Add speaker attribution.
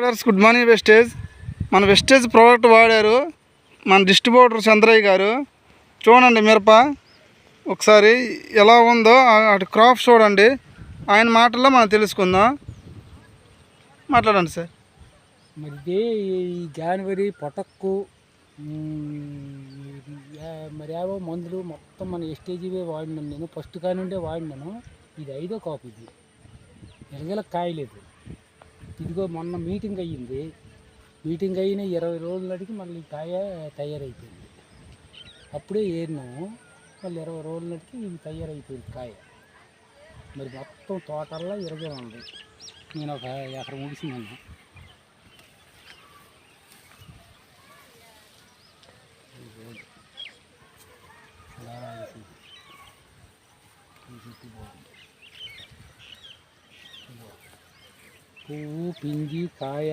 Speaker 1: Traders good morning wastage. మన wastage product వాడారు మన డిస్ట్రిబ్యూటర్ చంద్రయ్య గారు. చూడండి మిరప ఒకసారి ఎలా ఉందో అటు క్రాప్ చూడండి. ఆయన మాటల్లో మనం తెలుసుకుందాం. మాట్లాడండి సార్.
Speaker 2: మరి ఇదే ఈ జనవరి పొటక్కు మరి ఏవో మందులు మొత్తం మన ఎస్టేజీవే వాడినాను. నేను ఫస్ట్ కానుండే వాడినాను. ఇది 5వ కాపు. ఇది ఎలగలకు కాయలేదు. ఇదిగో మొన్న మీటింగ్ అయ్యింది. మీటింగ్ అయిన 20 రోజుల నాటికి మళ్ళీ కాయ తయారైపోయింది. అప్పుడే ఏరినాము. మళ్ళీ 20 రోజుల నాటికి ఇది తయారైపోయింది కాయ. మరి మొత్తం తోటల్లో ఇరగే ఉంది. నేను ఒక ఎకరం ముగిసినాను. పువ్వు పిండి కాయ